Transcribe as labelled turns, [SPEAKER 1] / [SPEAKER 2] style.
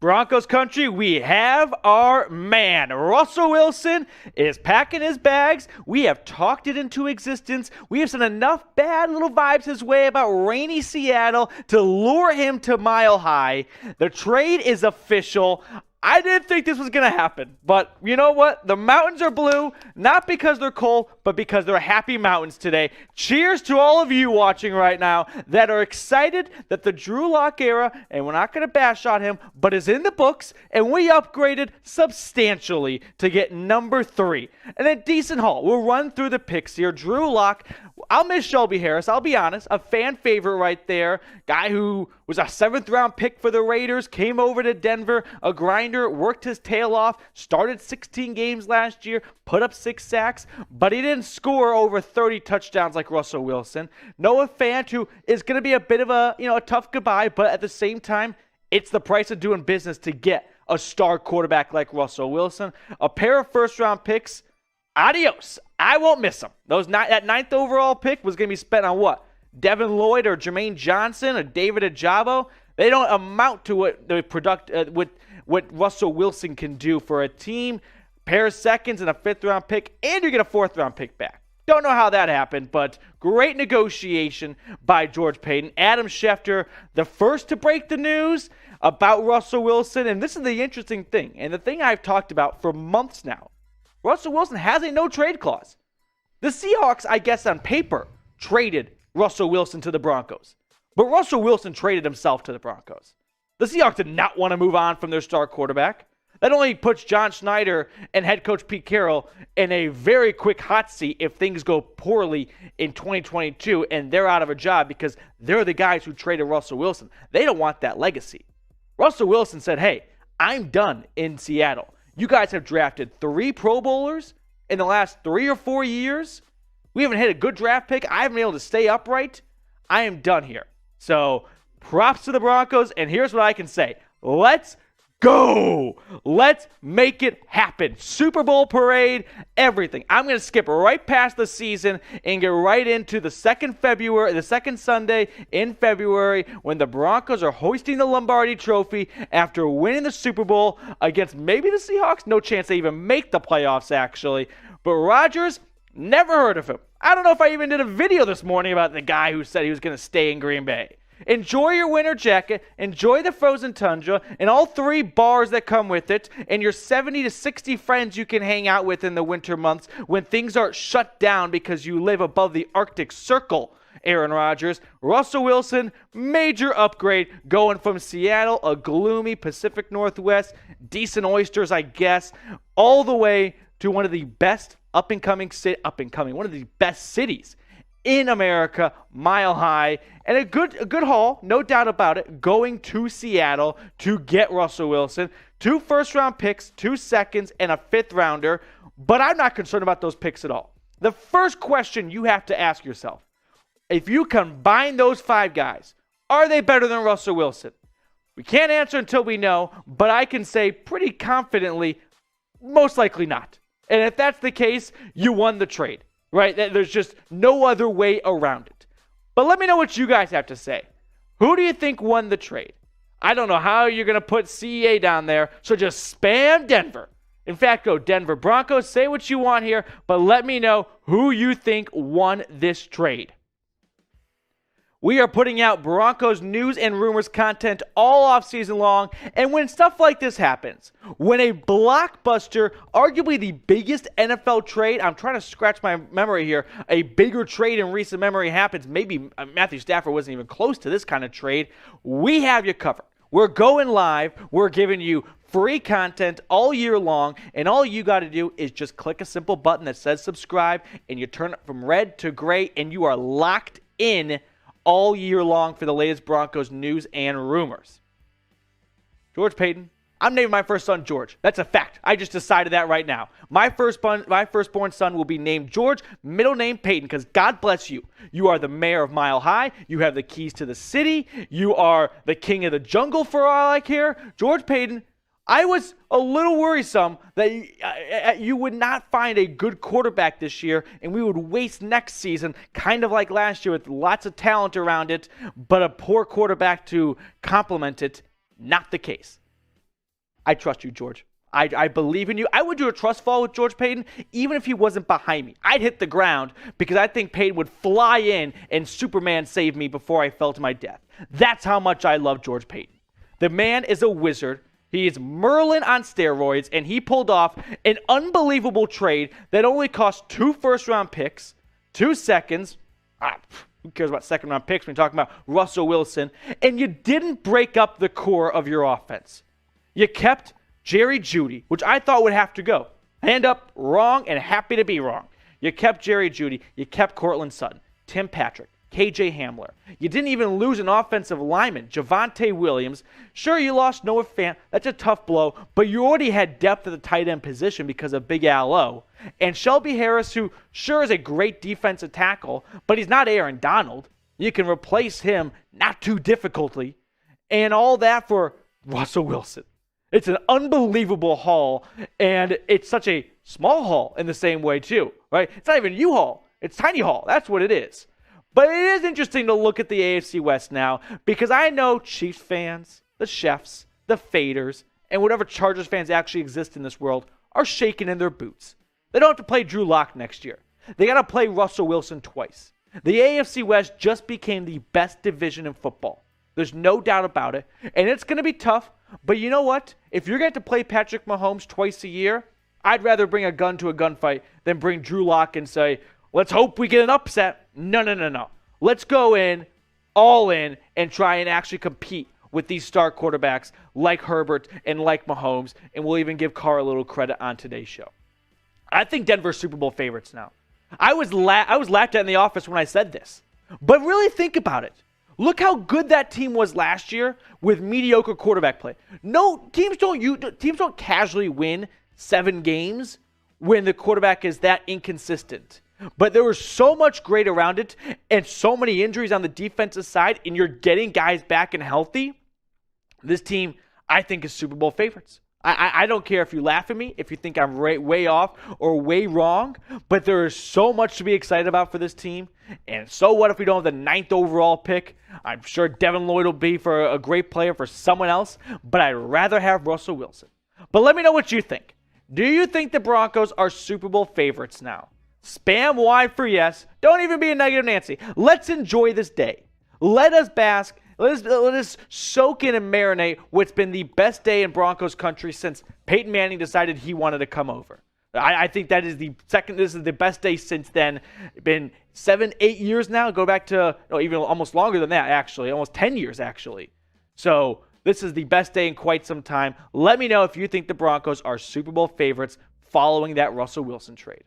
[SPEAKER 1] Broncos Country, we have our man. Russell Wilson is packing his bags. We have talked it into existence. We have sent enough bad little vibes his way about rainy Seattle to lure him to Mile High. The trade is official. I didn't think this was going to happen, but you know what? The mountains are blue, not because they're cold, but because they're happy mountains today. Cheers to all of you watching right now that are excited that the Drew Lock era, and we're not going to bash on him, but is in the books, and we upgraded substantially to get number 3. And a decent haul. We'll run through the picks here. Drew Lock, I'll miss Shelby Harris, I'll be honest. A fan favorite right there. Guy who was a 7th round pick for the Raiders, came over to Denver, a grinder, worked his tail off, started 16 games last year, put up 6 sacks, but he didn't score over 30 touchdowns like Russell Wilson. Noah Fant, who is going to be a bit of a tough goodbye, but at the same time, it's the price of doing business to get a star quarterback like Russell Wilson. A pair of 1st round picks. Adios. I won't miss them. That 9th overall pick was going to be spent on what? Devin Lloyd or Jermaine Johnson or David Ajabo. They don't amount to what Russell Wilson can do for a team. Pair of 2nds and a 5th round pick, and you get a 4th round pick back. Don't know how that happened, but great negotiation by George Paton. Adam Schefter, the first to break the news about Russell Wilson, and this is the interesting thing, and the thing I've talked about for months now. Russell Wilson has a no-trade clause. The Seahawks, I guess on paper, traded Russell Wilson to the Broncos. But Russell Wilson traded himself to the Broncos. The Seahawks did not want to move on from their star quarterback. That only puts John Schneider and head coach Pete Carroll in a very quick hot seat if things go poorly in 2022 and they're out of a job because they're the guys who traded Russell Wilson. They don't want that legacy. Russell Wilson said, hey, I'm done in Seattle. You guys have drafted 3 Pro Bowlers in the last 3 or 4 years. We haven't hit a good draft pick. I haven't been able to stay upright. I am done here. So props to the Broncos, and here's what I can say. Let's go. Let's make it happen. Super Bowl parade, everything. I'm going to skip right past the season and get right into the second Sunday in February when the Broncos are hoisting the Lombardi Trophy after winning the Super Bowl against maybe the Seahawks. No chance they even make the playoffs, actually. But Rodgers, never heard of him. I don't know if I even did a video this morning about the guy who said he was going to stay in Green Bay. Enjoy your winter jacket, enjoy the frozen tundra, and all 3 bars that come with it, and your 70 to 60 friends you can hang out with in the winter months when things are shut down because you live above the Arctic Circle. Aaron Rodgers, Russell Wilson, major upgrade going from Seattle, a gloomy Pacific Northwest, decent oysters, I guess, all the way to one of the best one of the best cities in America, Mile High, and a good haul, no doubt about it, going to Seattle to get Russell Wilson. 2 first-round picks, 2 2nds, and a 5th rounder, but I'm not concerned about those picks at all. The first question you have to ask yourself, if you combine those 5 guys, are they better than Russell Wilson? We can't answer until we know, but I can say pretty confidently, most likely not. And if that's the case, you won the trade. Right? There's just no other way around it. But let me know what you guys have to say. Who do you think won the trade? I don't know how you're going to put CEA down there, so just spam Denver. In fact, go Denver Broncos, say what you want here, but let me know who you think won this trade. We are putting out Broncos news and rumors content all offseason long, and when stuff like this happens, when a blockbuster, arguably the biggest NFL trade, I'm trying to scratch my memory here, a bigger trade in recent memory happens, maybe Matthew Stafford wasn't even close to this kind of trade, we have you covered. We're going live, we're giving you free content all year long, and all you got to do is just click a simple button that says subscribe, and you turn it from red to gray, and you are locked in all year long for the latest Broncos news and rumors. George Paton, I'm naming my first son George. That's a fact. I just decided that right now. My firstborn son will be named George, middle name Paton, because God bless you. You are the mayor of Mile High. You have the keys to the city. You are the king of the jungle for all I care. George Paton, I was a little worrisome that you would not find a good quarterback this year, and we would waste next season, kind of like last year with lots of talent around it, but a poor quarterback to complement it. Not the case. I trust you, George. I believe in you. I would do a trust fall with George Paton even if he wasn't behind me. I'd hit the ground because I think Paton would fly in and Superman save me before I fell to my death. That's how much I love George Paton. The man is a wizard. He is Merlin on steroids, and he pulled off an unbelievable trade that only cost 2 first-round picks, 2 seconds. Who cares about second-round picks when you're talking about Russell Wilson? And you didn't break up the core of your offense. You kept Jerry Jeudy, which I thought would have to go. Hand up, wrong, and happy to be wrong. You kept Jerry Jeudy. You kept Courtland Sutton, Tim Patrick, KJ Hamler. You didn't even lose an offensive lineman, Javonte Williams. Sure, you lost Noah Fant. That's a tough blow, but you already had depth at the tight end position because of Big Al. And Shelby Harris, who sure is a great defensive tackle, but he's not Aaron Donald. You can replace him not too difficultly. And all that for Russell Wilson. It's an unbelievable haul, and it's such a small haul in the same way, too, right? It's not even U-Haul. It's tiny haul. That's what it is. But it is interesting to look at the AFC West now because I know Chiefs fans, the Chefs, the Faders, and whatever Chargers fans actually exist in this world are shaking in their boots. They don't have to play Drew Lock next year. They got to play Russell Wilson twice. The AFC West just became the best division in football. There's no doubt about it. And it's going to be tough. But you know what? If you're going to play Patrick Mahomes twice a year, I'd rather bring a gun to a gunfight than bring Drew Lock and say, let's hope we get an upset. No. Let's go in, all in, and try and actually compete with these star quarterbacks like Herbert and like Mahomes. And we'll even give Carr a little credit on today's show. I think Denver's Super Bowl favorites now. I was laughed at in the office when I said this. But really think about it. Look how good that team was last year with mediocre quarterback play. No, teams don't casually win 7 games when the quarterback is that inconsistent. But there was so much great around it and so many injuries on the defensive side, and you're getting guys back and healthy. This team, I think, is Super Bowl favorites. I don't care if you laugh at me, if you think I'm way off or way wrong, but there is so much to be excited about for this team. And so what if we don't have the 9th overall pick? I'm sure Devin Lloyd will be for a great player for someone else, but I'd rather have Russell Wilson. But let me know what you think. Do you think the Broncos are Super Bowl favorites now? Spam Y for yes. Don't even be a negative Nancy. Let's enjoy this day. Let us bask. Let us soak in and marinate what's been the best day in Broncos country since Peyton Manning decided he wanted to come over. I think that is this is the best day since then. Been 7-8 years now. Go back to, even almost longer than that, actually. Almost 10 years, actually. So this is the best day in quite some time. Let me know if you think the Broncos are Super Bowl favorites following that Russell Wilson trade.